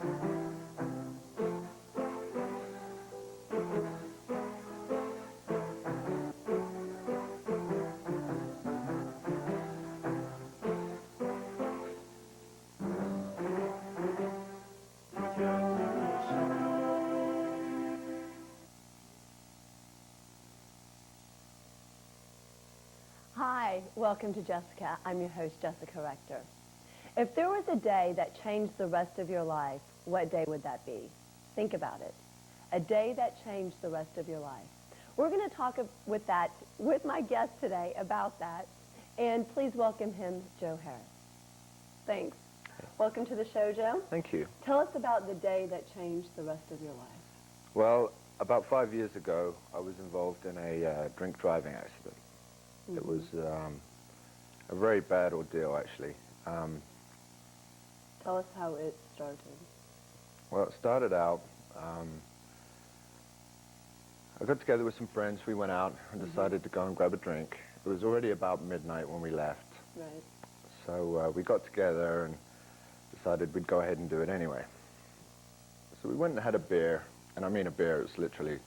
Hi, welcome to Jessica. I'm your host, Jessica Rector. If there was a day that changed the rest of your life, what day would that be? Think about it. A day that changed the rest of your life. We're going to talk with my guest today about that. And please welcome him, Joe Harris. Thanks. Welcome to the show, Joe. Thank you. Tell us about the day that changed the rest of your life. Well, about 5 years ago, I was involved in a drink driving accident. Mm-hmm. It was a very bad ordeal, actually. Tell us how it started. Well, it started out, I got together with some friends. We went out and decided to go and grab a drink. It was already about midnight when we left. Right. So we got together and decided we'd go ahead and do it anyway. So we went and had a beer, and I mean a beer, it was literally,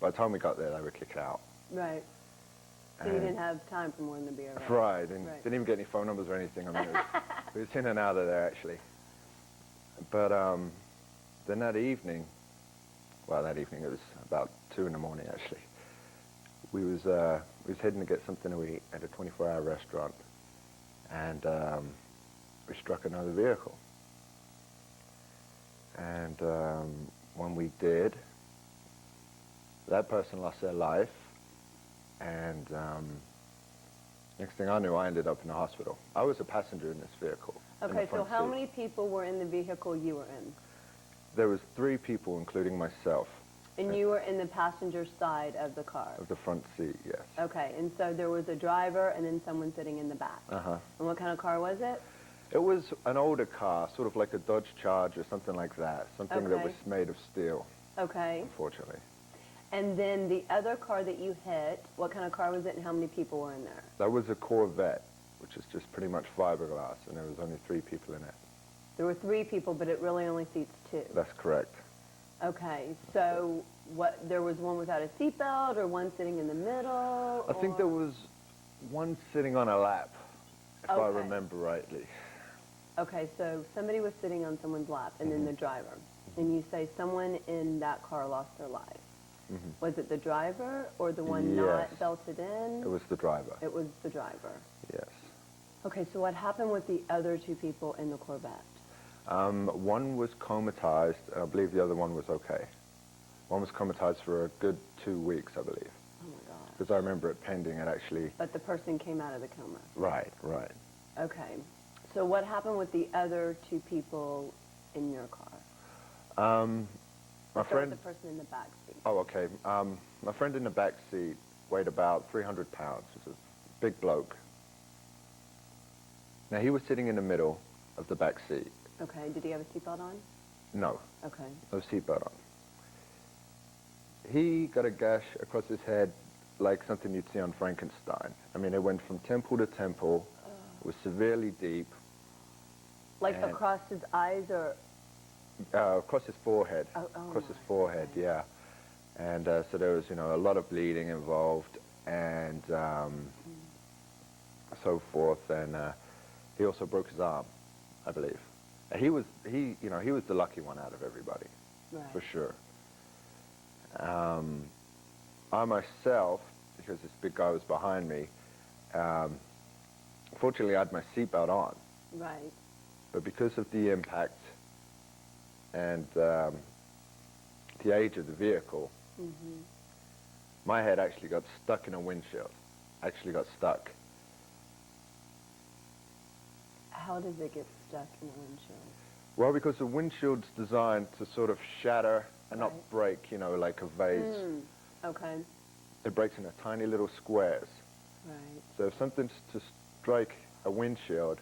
by the time we got there, they were kicked out. Right. So you didn't have time for more than the beer, right? Right, and didn't even get any phone numbers or anything. I mean, we was in and out of there, actually. But then that evening, it was about 2 in the morning, actually. We was heading to get something to eat at a 24-hour restaurant, and we struck another vehicle. And when we did, that person lost their life, and next thing I knew, I ended up in the hospital. I was a passenger in this vehicle. Okay, so how many people were in the vehicle you were in? There was 3 people, including myself. And you were in the passenger side of the car? Of the front seat, yes. Okay, and so there was a driver and then someone sitting in the back. Uh-huh. And what kind of car was it? It was an older car, sort of like a Dodge Charger, something like that. Something that was made of steel. Okay. Unfortunately. And then the other car that you hit, what kind of car was it and how many people were in there? That was a Corvette, which is just pretty much fiberglass, and there was only 3 people in it. There were 3 people, but it really only seats 2. That's correct. Okay, so there was one without a seatbelt or one sitting in the middle? I think there was one sitting on a lap, if I remember rightly. Okay, so somebody was sitting on someone's lap, and then the driver. And you say someone in that car lost their life. Was it the driver or the one not belted in? It was the driver. It was the driver. Yes. Okay, so what happened with the other 2 people in the Corvette? One was comatized, and I believe the other one was okay. One was comatized for a good 2 weeks, I believe. Oh my God. Because I remember it pending and actually... But the person came out of the coma? Right, right. Okay. So what happened with the other 2 people in your car? My friend... The person in the back seat. Oh, okay. My friend in the back seat weighed about 300 pounds. He was a big bloke. Now, he was sitting in the middle of the back seat. Okay. Did he have a seatbelt on? No. Okay. No seatbelt on. He got a gash across his head like something you'd see on Frankenstein. I mean, it went from temple to temple. It was severely deep. Like across his eyes or... across his forehead. Across his forehead, yeah. And so there was, a lot of bleeding involved and so forth. And he also broke his arm, I believe. He was the lucky one out of everybody, for sure. I myself, because this big guy was behind me, fortunately I had my seatbelt on. Right. But because of the impact and the age of the vehicle, my head actually got stuck in a windshield. Actually got stuck. How does it get stuck in the windshield? Well, because the windshield's designed to sort of shatter and not break, like a vase. Okay. It breaks into tiny little squares. Right. So if something's to strike a windshield,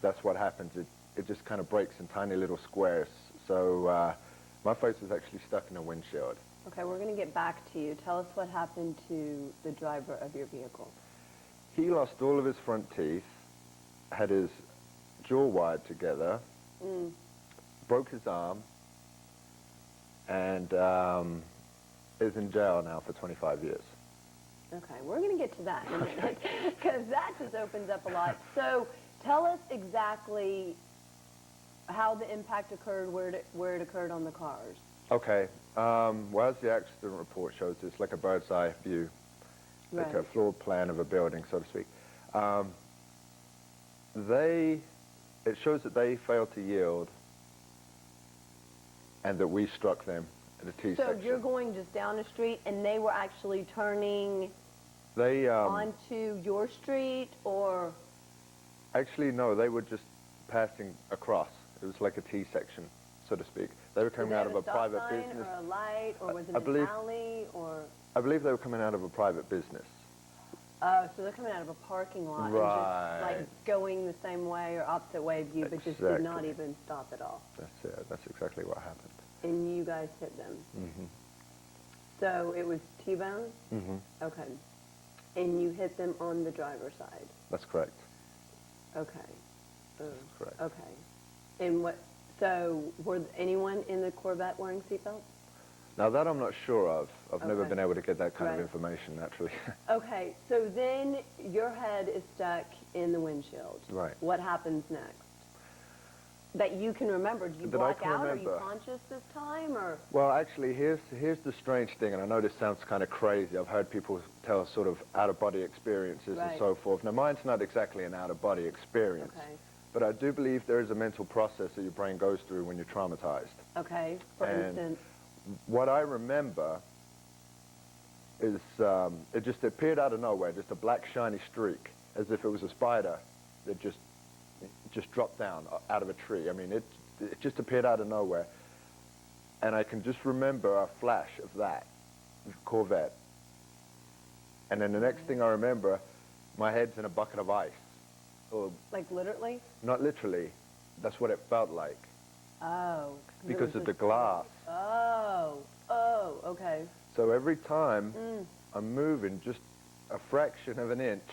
that's what happens. It just kind of breaks in tiny little squares. So my face was actually stuck in a windshield. Okay, we're going to get back to you. Tell us what happened to the driver of your vehicle. He lost all of his front teeth, had his jaw wired together, broke his arm, and is in jail now for 25 years. Okay, we're going to get to that in a minute, because that just opens up a lot. So tell us exactly how the impact occurred, where it occurred on the cars. Okay, well, as the accident report shows, it's like a bird's eye view, like a floor plan of a building, so to speak. It shows that they failed to yield and that we struck them at a T-section. So you're going just down the street, and they were actually turning onto your street, or? Actually, no, they were just passing across. It was like a T-section, so to speak. They were coming out of a private business. Or a light, or was it an alley, or? I believe they were coming out of a private business. Oh, so they're coming out of a parking lot and just like going the same way or opposite way of you, but just did not even stop at all. That's it. That's exactly what happened. And you guys hit them. Mm-hmm. So it was T-bone? Mm-hmm. Okay. And you hit them on the driver's side? That's correct. Okay. That's correct. Okay. And so were anyone in the Corvette wearing seatbelts? Now that I'm not sure of. I've never been able to get that kind of information, naturally. Okay, so then your head is stuck in the windshield. Right. What happens next? That you can remember? Do you black out? Are you conscious this time, or? Well, actually, here's the strange thing, and I know this sounds kind of crazy. I've heard people tell sort of out-of-body experiences and so forth. Now, mine's not exactly an out-of-body experience. Okay. But I do believe there is a mental process that your brain goes through when you're traumatized. Okay, for instance? What I remember is it just appeared out of nowhere, just a black shiny streak, as if it was a spider that just dropped down out of a tree. I mean, it just appeared out of nowhere. And I can just remember a flash of that Corvette. And then the next thing I remember, my head's in a bucket of ice. Or, like literally? Not literally. That's what it felt like. Oh. Because of the glass. Oh, okay. So every time I'm moving just a fraction of an inch,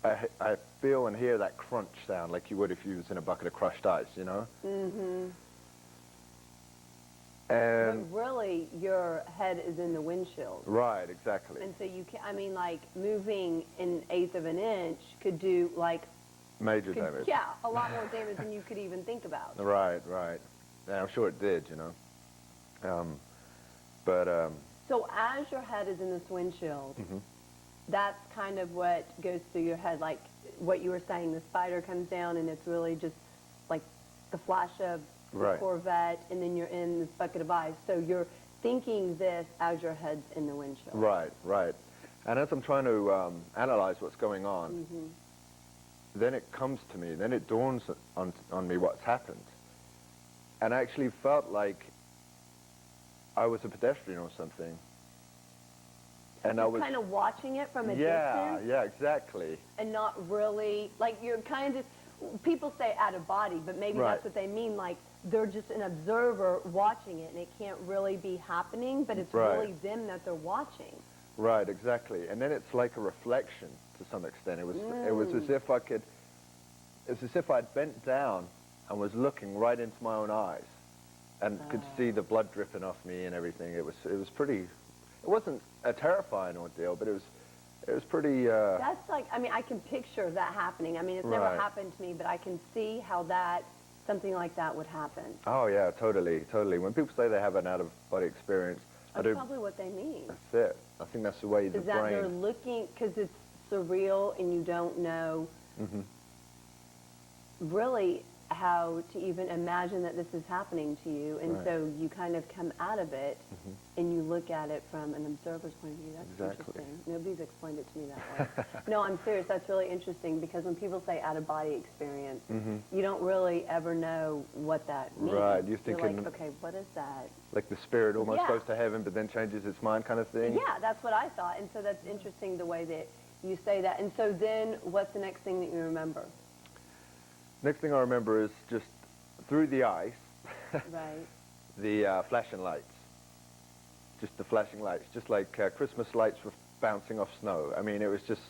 I feel and hear that crunch sound like you would if you was in a bucket of crushed ice, you know? Mm-hmm. And but really, your head is in the windshield. Right, exactly. And so you can, I mean, like, moving an eighth of an inch could do, like... Major damage. Yeah, a lot more damage than you could even think about. Right, right. Yeah, I'm sure it did, you know. So as your head is in this windshield, that's kind of what goes through your head, like what you were saying, the spider comes down and it's really just like the flash of the Corvette, and then you're in this bucket of ice. So you're thinking this as your head's in the windshield. Right, right. And as I'm trying to analyze what's going on, then it comes to me, then it dawns on me what's happened. And I actually felt like I was a pedestrian or something. And I was kind of watching it from a distance. Yeah, exactly. And not really, like you're kind of, people say out of body, but maybe that's what they mean, like they're just an observer watching it, and it can't really be happening, but it's really them that they're watching. Right, exactly. And then it's like a reflection to some extent. It was as if it's as if I'd bent down and was looking right into my own eyes, and could see the blood dripping off me and everything. It was pretty. It wasn't a terrifying ordeal, but it was pretty. That's like, I mean, I can picture that happening. I mean, it's never happened to me, but I can see how something like that would happen. Oh yeah, totally, totally. When people say they have an out-of-body experience, that's probably what they mean. That's it. I think that's the way the brain. They're looking, because it's surreal and you don't know really how to even imagine that this is happening to you, and so you kind of come out of it and you look at it from an observer's point of view. That's interesting. Nobody's explained it to me that way. No, I'm serious. That's really interesting, because when people say out-of-body experience, you don't really ever know what that means. Right. You're thinking, like, okay, what is that? Like the spirit almost goes to heaven but then changes its mind kind of thing? Yeah, that's what I thought, and so that's interesting the way that you say that. And so then what's the next thing that you remember? Next thing I remember is just through the ice, the flashing lights. Just the flashing lights, just like Christmas lights were bouncing off snow. I mean, it was just...